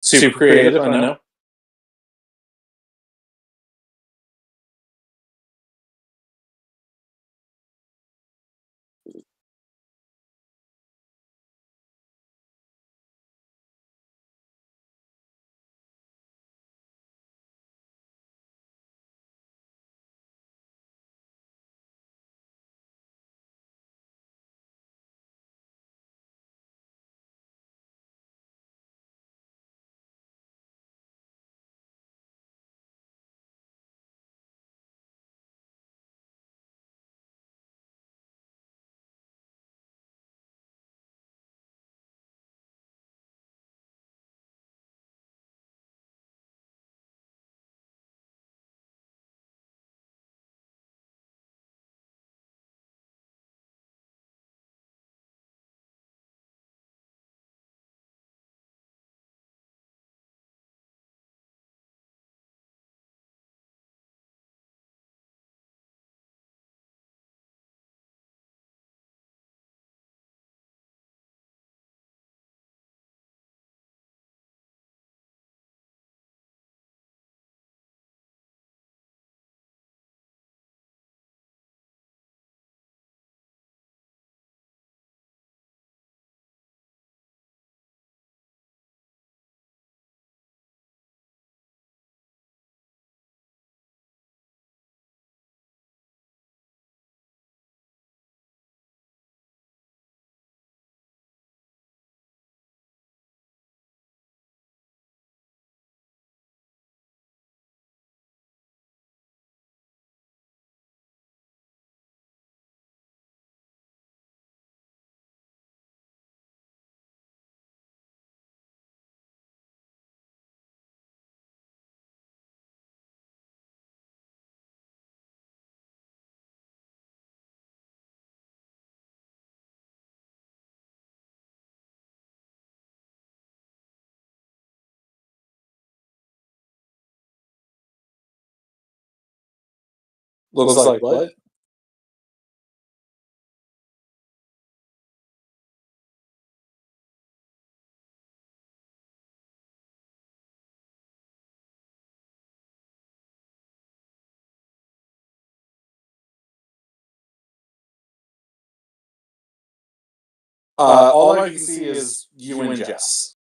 Super creative, I know. Looks like what? All I can see is you and Jess.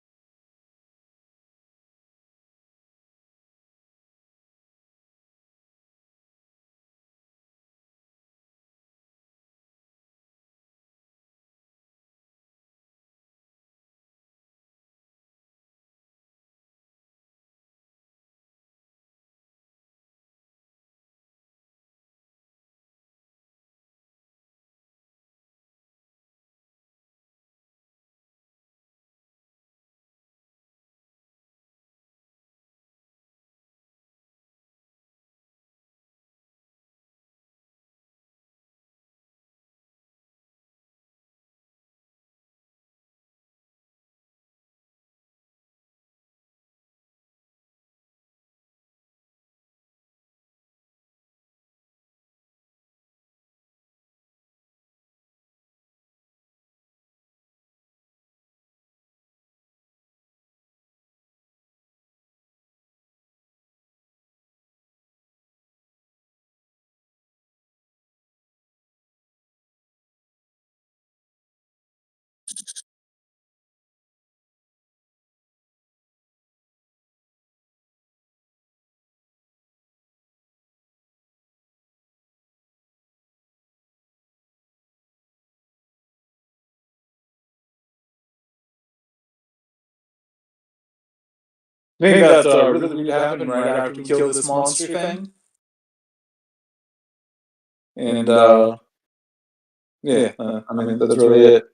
I think that's really weird happened right after we killed this monster thing. And yeah, I mean that's really it.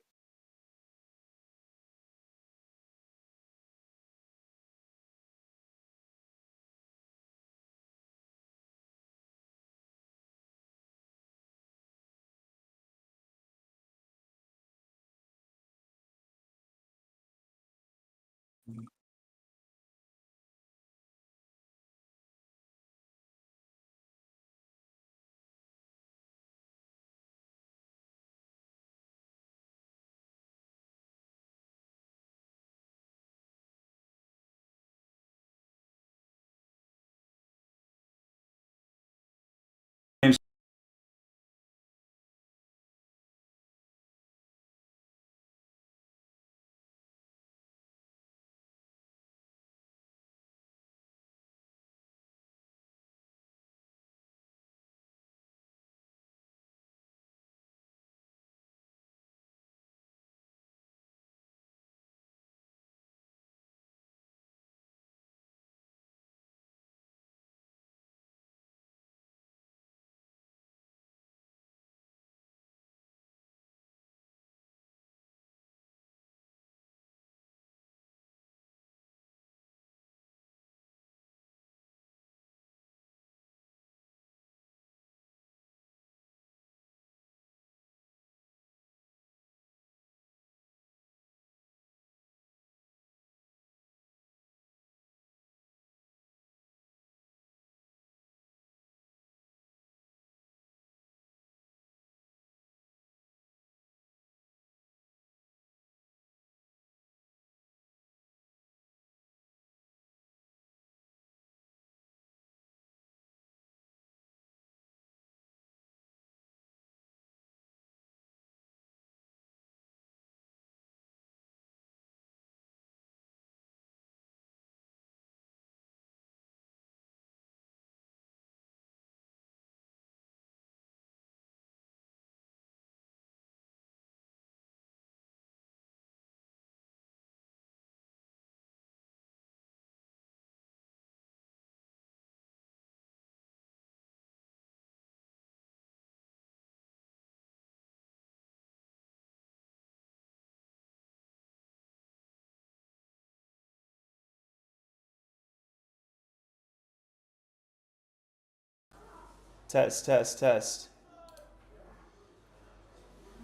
Test, test, test.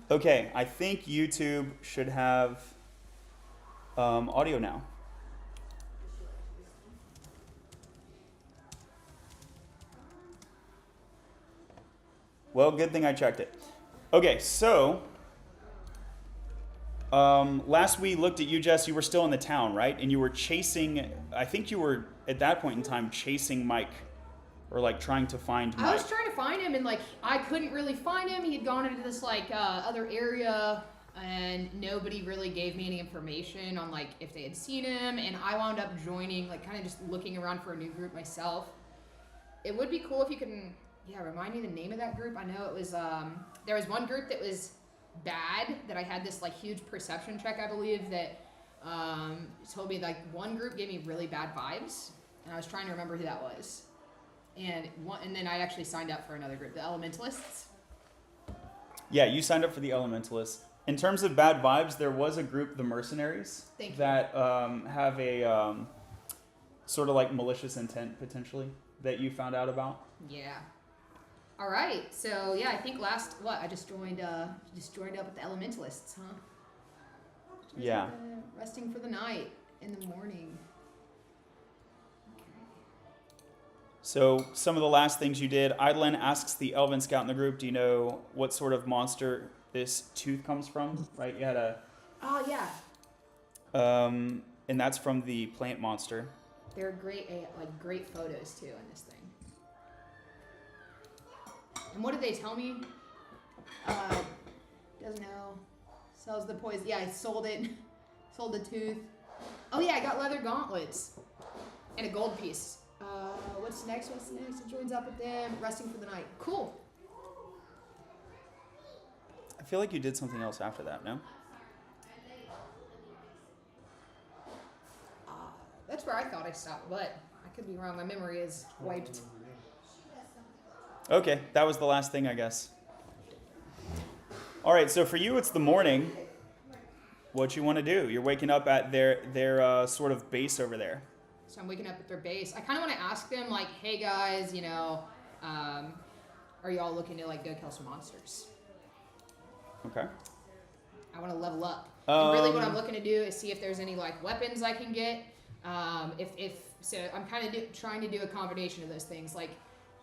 Okay, I think YouTube should have audio now. Well, good thing I checked it. Okay, so last we looked at you, Jess, you were still in the town, right? And you were chasing, I think you were at that point in time chasing Mike, or like trying to find Mike. I was trying to find him, and like I couldn't really find him. He had gone into this like other area, and nobody really gave me any information on like if they had seen him. And I wound up joining, like kind of just looking around for a new group myself. It would be cool if you can, remind me the name of that group. I know it was there was one group that was bad that I had this like huge perception check, I believe, that told me like one group gave me really bad vibes, and I was trying to remember who that was. And then I actually signed up for another group, the Elementalists. Yeah, you signed up for the Elementalists. In terms of bad vibes, there was a group, the Mercenaries, that have a sort of like malicious intent potentially that you found out about. Yeah. All right. So yeah, I think I just joined up with the Elementalists, huh? Yeah. Resting for the night in the morning. So some of the last things you did, Idlin asks the Elven Scout in the group, do you know what sort of monster this tooth comes from? Right, you had a... Oh, yeah. And that's from the plant monster. They're great photos, too, in this thing. And what did they tell me? Doesn't know. Sells the poison. Yeah, I sold it. Sold the tooth. Oh, yeah, I got leather gauntlets. And a gold piece. What's next? It joins up with them. Resting for the night. Cool. I feel like you did something else after that, no? That's where I thought I stopped, but I could be wrong. My memory is wiped. Okay, that was the last thing, I guess. All right, so for you, it's the morning. What you want to do? You're waking up at their sort of base over there. So I'm waking up at their base. I kind of want to ask them, like, hey guys, are y'all looking to like go kill some monsters? Okay. I want to level up. And really, what I'm looking to do is see if there's any like weapons I can get. So I'm kind of trying to do a combination of those things, like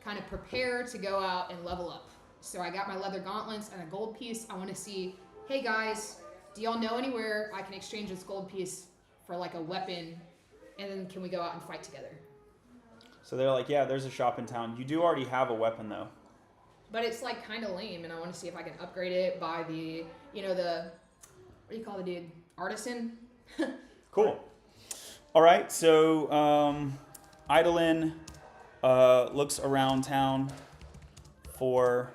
kind of prepare to go out and level up. So I got my leather gauntlets and a gold piece. I want to see, hey guys, do y'all know anywhere I can exchange this gold piece for like a weapon? And then can we go out and fight together? So they're like, yeah, there's a shop in town. You do already have a weapon, though. But it's like kind of lame, and I want to see if I can upgrade it by the, what do you call the dude? Artisan? Cool. All right, so Idolin looks around town for...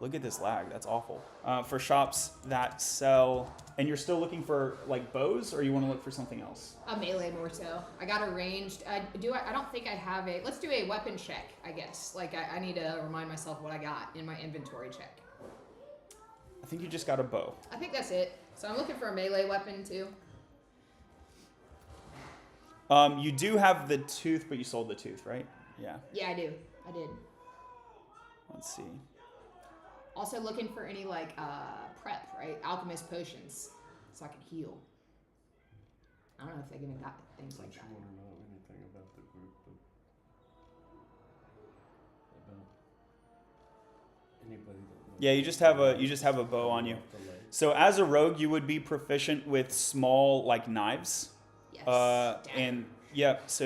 Look at this lag. That's awful. For shops that sell... And you're still looking for like bows, or you want to look for something else? A melee more so. I got a ranged. I don't think I have a... Let's do a weapon check, I guess. Like, I need to remind myself what I got in my inventory check. I think you just got a bow. I think that's it. So I'm looking for a melee weapon, too. You do have the tooth, but you sold the tooth, right? Yeah. Yeah, I do. I did. Let's see. Also looking for any like prep, right? Alchemist potions, so I can heal. I don't know if they even got things like that. You want to know anything about the group? About anybody that... Yeah, you just have a bow on you. So as a rogue, you would be proficient with small like knives. Yes. And yeah, so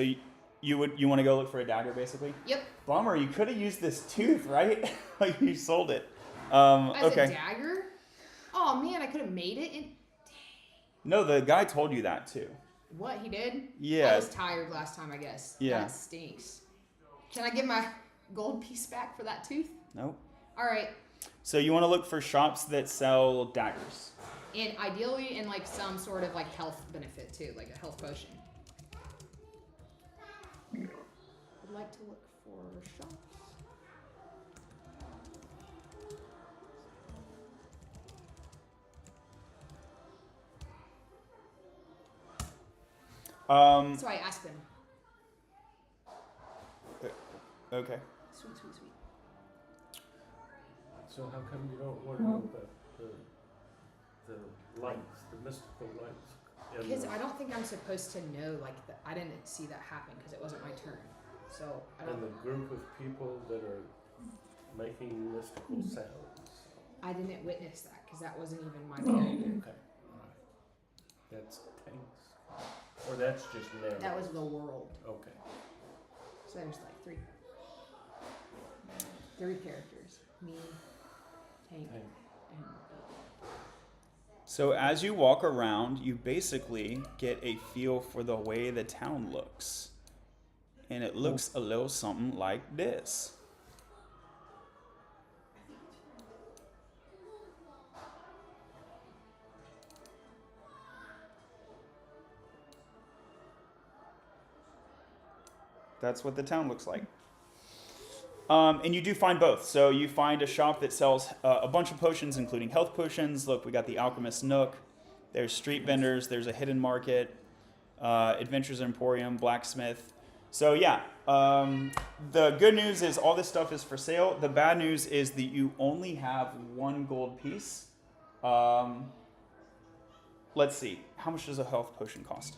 you want to go look for a dagger, basically. Yep. Bummer, you could have used this tooth, right? Like you sold it. As okay. a dagger? Oh man, I could have made it. No, the guy told you that too. What, he did? Yeah. I was tired last time, I guess. Yeah. That stinks. Can I get my gold piece back for that tooth? Nope. All right. So you want to look for shops that sell daggers. And ideally in like some sort of like health benefit too, like a health potion. I'd like to look for shops. So I asked them. Okay. Sweet, sweet, sweet. So how come you don't want to know about the lights, the mystical lights? Because I don't think I'm supposed to know, like, I didn't see that happen because it wasn't my turn. So, I don't... And the group of people that are making mystical sounds. I didn't witness that because that wasn't even my character. Okay. That's tanks. Or that's just narrative. That was the world. Okay. So there's like three characters. Me, Tank, Tank. and So as you walk around, you basically get a feel for the way the town looks. And it looks a little something like this. That's what the town looks like. And you do find both. So you find a shop that sells a bunch of potions, including health potions. Look, we got the Alchemist Nook. There's street vendors. There's a hidden market. Adventures Emporium, blacksmith. So yeah, the good news is all this stuff is for sale. The bad news is that you only have 1 gold piece. Let's see. How much does a health potion cost?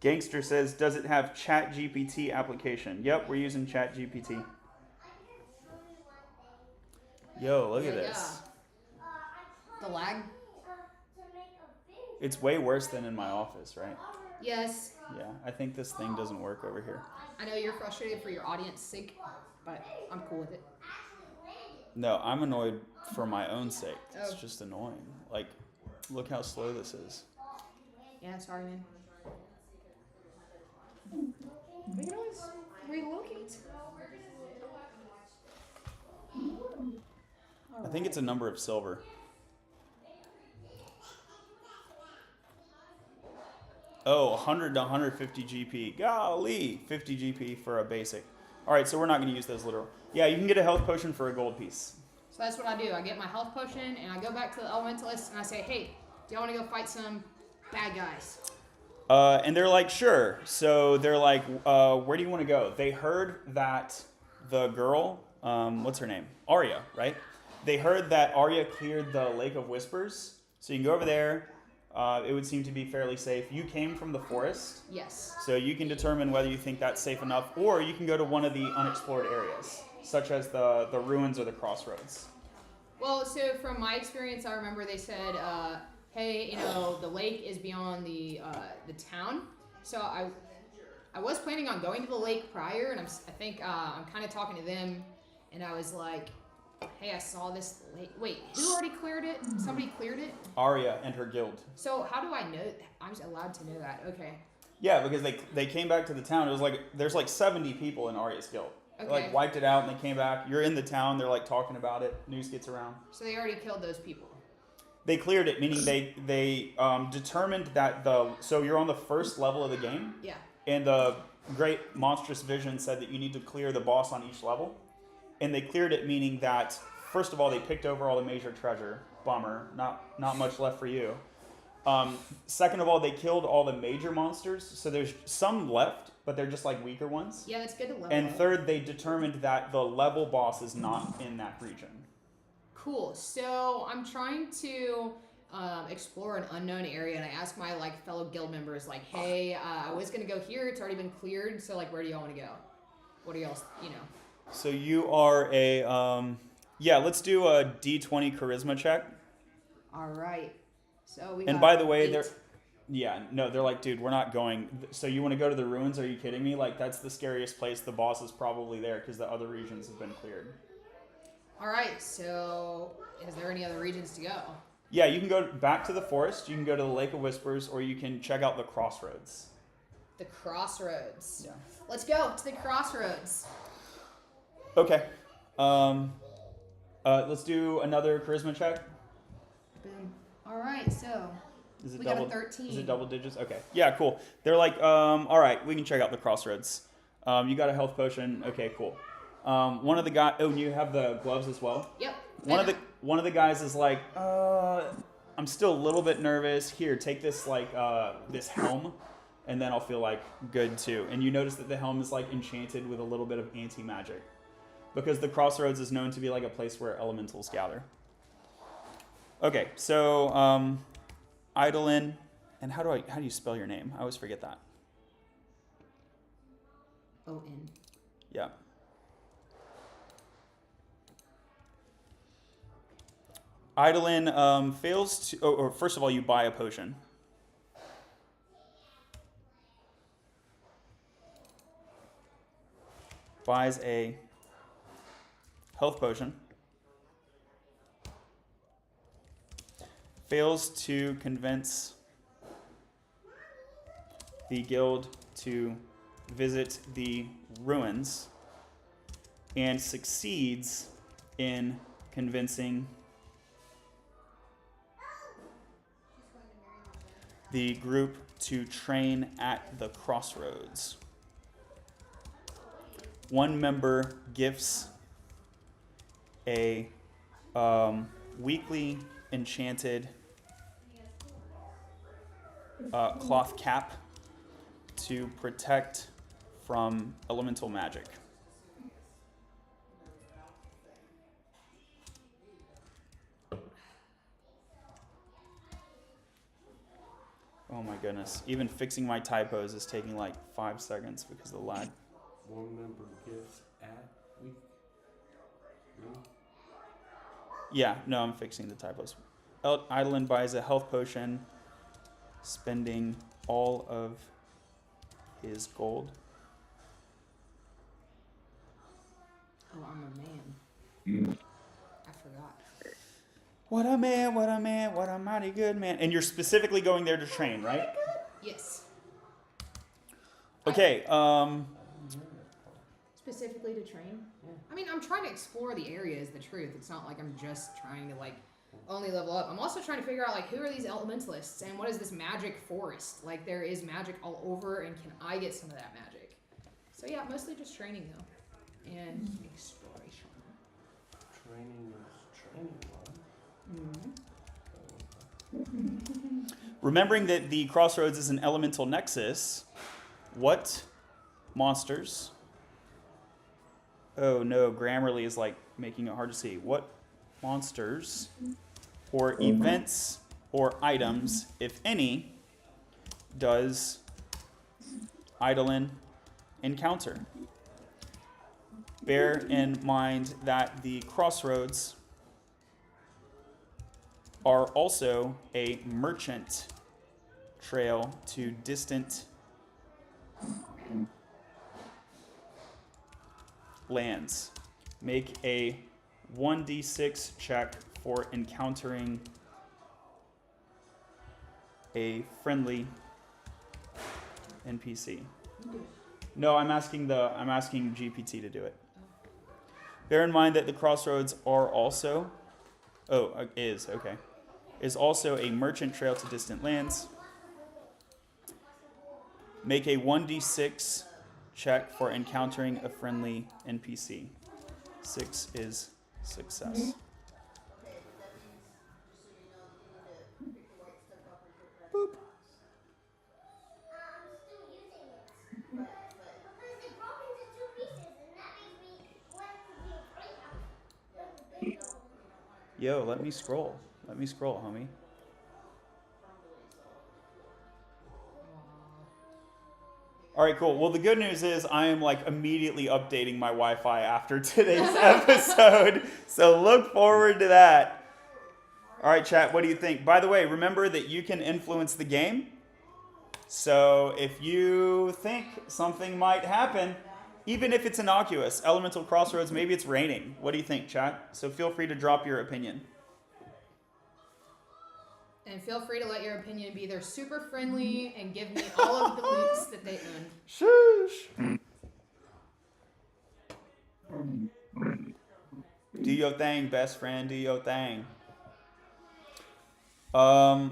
Gangster says, does it have Chat GPT application? Yep, we're using Chat GPT. Yo, look at this. the lag. It's way worse than in my office, right? Yes. Yeah, I think this thing doesn't work over here. I know you're frustrated for your audience sake, but I'm cool with it. No, I'm annoyed for my own sake. It's Oh. just annoying. Like, look how slow this is. Yeah, sorry, man. We can always relocate. I think it's a number of silver. Oh, 100 to 150 GP. Golly, 50 GP for a basic. All right, so we're not going to use those literal. Yeah, you can get a health potion for a gold piece. So that's what I do. I get my health potion and I go back to the elementalist and I say, hey, do y'all want to go fight some bad guys? And they're like, sure. So they're like, where do you want to go? They heard that the girl, what's her name? Aria, right? They heard that Aria cleared the Lake of Whispers. So you can go over there. It would seem to be fairly safe. You came from the forest. Yes. So you can determine whether you think that's safe enough, or you can go to one of the unexplored areas, such as the ruins or the crossroads. Well, so from my experience, I remember they said, hey, you know, the lake is beyond the town. So I was planning on going to the lake prior, and I think I'm kind of talking to them, and I was like, hey, I saw this lake. Wait, who already cleared it? Somebody cleared it? Aria and her guild. So how do I know? I'm allowed to know that. Okay. Yeah, because they came back to the town. It was like, there's like 70 people in Aria's guild. Okay. They like wiped it out and they came back. You're in the town. They're like talking about it. News gets around. So they already killed those people. They cleared it, meaning they determined that so you're on the first level of the game. Yeah. And the great monstrous vision said that you need to clear the boss on each level. And they cleared it, meaning that, first of all, they picked over all the major treasure. Bummer. Not much left for you. Second of all, they killed all the major monsters. So there's some left, but they're just like weaker ones. Yeah, it's good to level And up. third, they determined that the level boss is not in that region. Cool. So I'm trying to explore an unknown area, and I asked my fellow guild members, hey, I was gonna go here. It's already been cleared. So where do y'all want to go? What are y'all, So you are a yeah. Let's do a D20 charisma check. All right. So we. And got by the way, 8. they're like, dude, we're not going. So you want to go to the ruins? Are you kidding me? Like, that's the scariest place. The boss is probably there because the other regions have been cleared. All right. So is there any other regions to go? Yeah, you can go back to the forest. You can go to the Lake of Whispers, or you can check out the crossroads. The crossroads. Yeah. Let's go to the crossroads. Okay. Let's do another charisma check. Boom. All right, so Is it we double? got a 13. Is it double digits? Okay. Yeah, cool. They're like, all right, we can check out the crossroads. You got a health potion. Okay, cool. One of the guys. Oh, and you have the gloves as well. Yep. One of the guys is like, I'm still a little bit nervous. Here, take this this helm, and then I'll feel like good too. And you notice that the helm is like enchanted with a little bit of anti-magic, because the crossroads is known to be like a place where elementals gather. Okay, so Idolin, and how do you spell your name? I always forget that. O-N. Yeah. Idolin fails to. Or first of all, you buy a potion. Buys a health potion. Fails to convince the guild to visit the ruins, and succeeds in convincing the group to train at the crossroads. One member gifts a weekly enchanted cloth cap to protect from elemental magic. Oh my goodness. Even fixing my typos is taking like 5 seconds because of the lag. One member gifts at week. Really? Yeah, no, I'm fixing the typos. Idolin buys a health potion, spending all of his gold. Oh, I'm a man. I forgot. What a man, what a man, what a mighty good man. And you're specifically going there to train, right? Yes. Okay, Specifically to train? Yeah. I mean, I'm trying to explore the area is the truth. It's not like I'm just trying to like only level up. I'm also trying to figure out like who are these elementalists and what is this magic forest? Like there is magic all over, and can I get some of that magic? So yeah, mostly just training though. And exploration. Training is training, remembering that the crossroads is an elemental nexus, what monsters... Oh no, Grammarly is like making it hard to see. What monsters or events or items, if any, does Idolin encounter? Bear in mind that the crossroads are also a merchant trail to distant lands. Make a 1d6 check for encountering a friendly NPC. No, I'm asking GPT to do it. Bear in mind that the crossroads are also is also a merchant trail to distant lands. Make a 1d6 check for encountering a friendly NPC. 6 is success. Boop. Yo, let me scroll. Let me scroll, homie. All right, cool. Well, the good news is I am like immediately updating my Wi-Fi after today's episode. So look forward to that. All right, chat, what do you think? By the way, remember that you can influence the game. So if you think something might happen, even if it's innocuous, elemental crossroads, maybe it's raining. What do you think, chat? So feel free to drop your opinion. And feel free to let your opinion be either super friendly and give me all of the loots that they own. Shush. Do your thing, best friend. Do your thing. The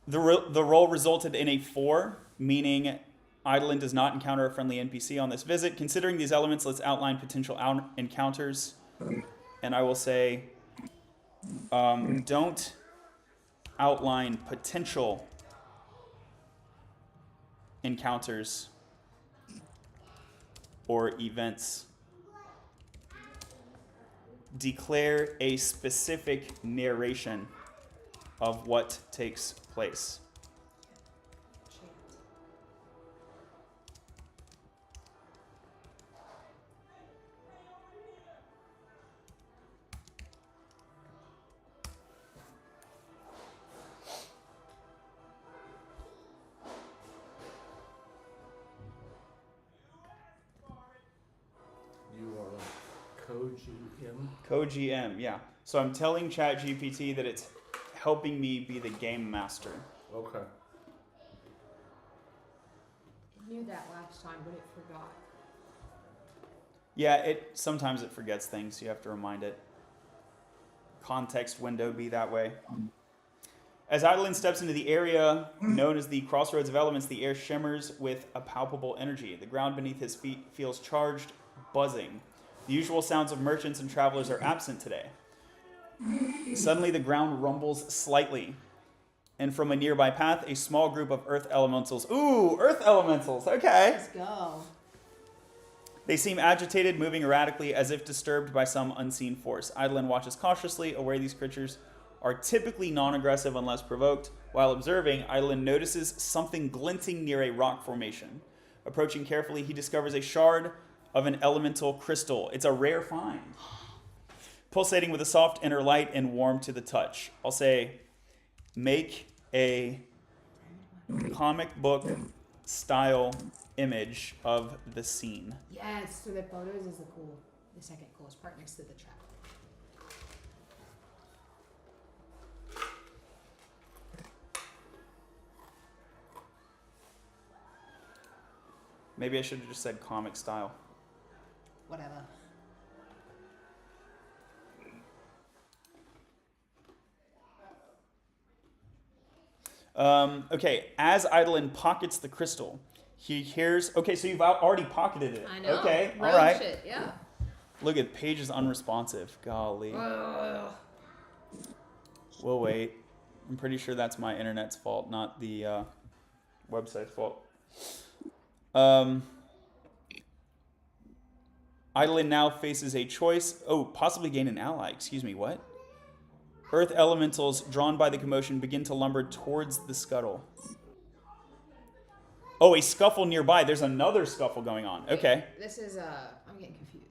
roll resulted in a 4, meaning Eidolon does not encounter a friendly NPC on this visit. Considering these elements, let's outline potential encounters. And I will say, don't outline potential encounters or events. Declare a specific narration of what takes place. You are co-GM. Co-GM, yeah. So I'm telling ChatGPT that it's helping me be the game master. Okay. It knew that last time, but it forgot. Yeah, sometimes it forgets things. You have to remind it. Context window be that way. As Eidolon steps into the area known as the Crossroads of Elements, the air shimmers with a palpable energy. The ground beneath his feet feels charged, buzzing. The usual sounds of merchants and travelers are absent today. Suddenly, the ground rumbles slightly, and from a nearby path, a small group of earth elementals. Ooh, earth elementals, okay. Let's go. They seem agitated, moving erratically, as if disturbed by some unseen force. Eidolon watches cautiously, aware these creatures are typically non-aggressive unless provoked. While observing, Eidolon notices something glinting near a rock formation. Approaching carefully, he discovers a shard of an elemental crystal. It's a rare find. Pulsating with a soft inner light and warm to the touch. I'll say, make a comic book style image of the scene. Yes, so the photos is the second coolest part next to the trap. Maybe I should have just said comic style. Whatever. Okay, as Eidolon pockets the crystal, he hears... Okay, so you've already pocketed it. I know. Okay, all Rogue right. shit, yeah. Look at page is unresponsive. Golly. We'll wait. I'm pretty sure that's my internet's fault, not the website's fault. Eidolon now faces a choice. Oh, possibly gain an ally. Excuse me, what? Earth elementals, drawn by the commotion, begin to lumber towards the scuttle. Oh, a scuffle nearby. There's another scuffle going on. Okay. This is, I'm getting confused.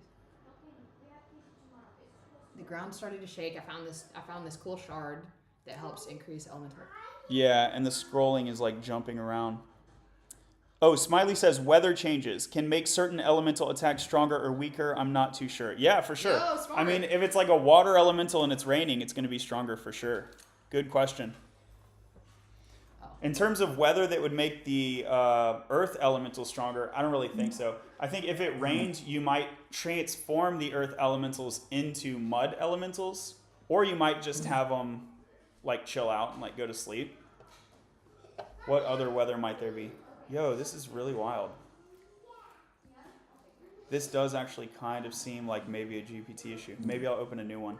The ground started to shake. I found this cool shard that helps increase elemental. Yeah, and the scrolling is like jumping around. Oh, Smiley says weather changes can make certain elemental attacks stronger or weaker. I'm not too sure. Yeah, for sure. Yo, smart. I mean, if it's like a water elemental and it's raining, it's going to be stronger for sure. Good question. In terms of weather that would make the earth elemental stronger, I don't really think so. I think if it rained, you might transform the earth elementals into mud elementals, or you might just have them like chill out and like go to sleep. What other weather might there be? Yo, this is really wild. This does actually kind of seem like maybe a GPT issue. Maybe I'll open a new one.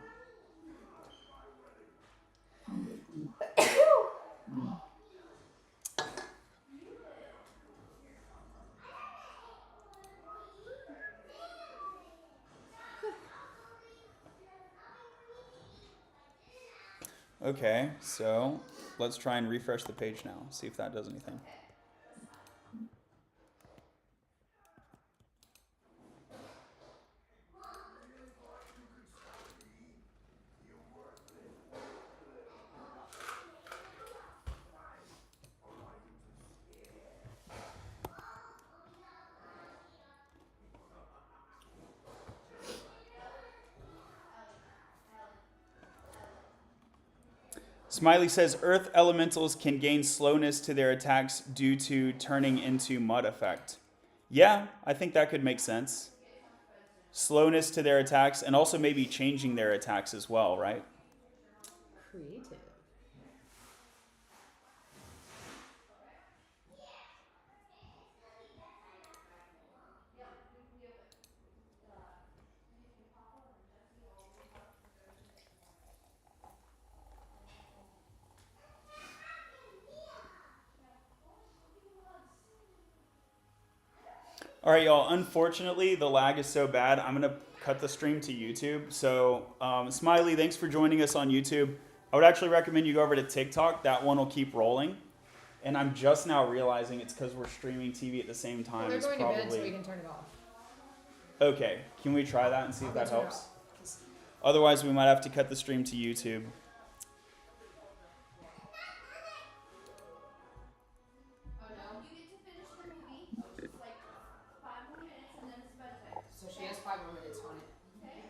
Okay, so let's try and refresh the page now. See if that does anything. Smiley says earth elementals can gain slowness to their attacks due to turning into mud effect. Yeah, I think that could make sense. Slowness to their attacks and also maybe changing their attacks as well, right? Creative. All right, y'all. Unfortunately, the lag is so bad. I'm gonna cut the stream to YouTube. So, Smiley, thanks for joining us on YouTube. I would actually recommend you go over to TikTok. That one will keep rolling. And I'm just now realizing it's because we're streaming TV at the same time. Well, they're It's going to bed, so we probably can turn it off. okay. Can we try that and see if that Turn it helps? off. Otherwise, we might have to cut the stream to YouTube. So she has 5 more minutes on it.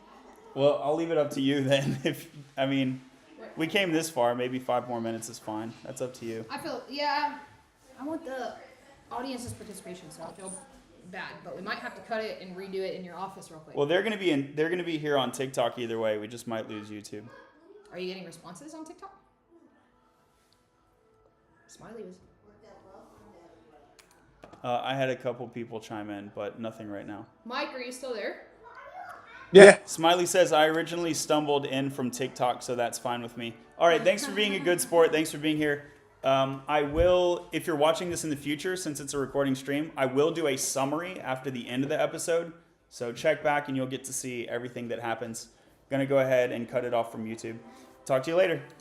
Well, I'll leave it up to you then. I mean, we came this far. Maybe 5 more minutes is fine. That's up to you. I feel, yeah, I want the audience's participation, so I feel bad, but we might have to cut it and redo it in your office real quick. Well, they're gonna be here on TikTok either way. We just might lose YouTube. Are you getting responses on TikTok? Smiley was. I had a couple people chime in, but nothing right now. Mike, are you still there? Yeah. Smiley says, I originally stumbled in from TikTok, so that's fine with me. All right, thanks for being a good sport. Thanks for being here. I will, if you're watching this in the future, since it's a recording stream, I will do a summary after the end of the episode. So check back and you'll get to see everything that happens. Gonna go ahead and cut it off from YouTube. Talk to you later.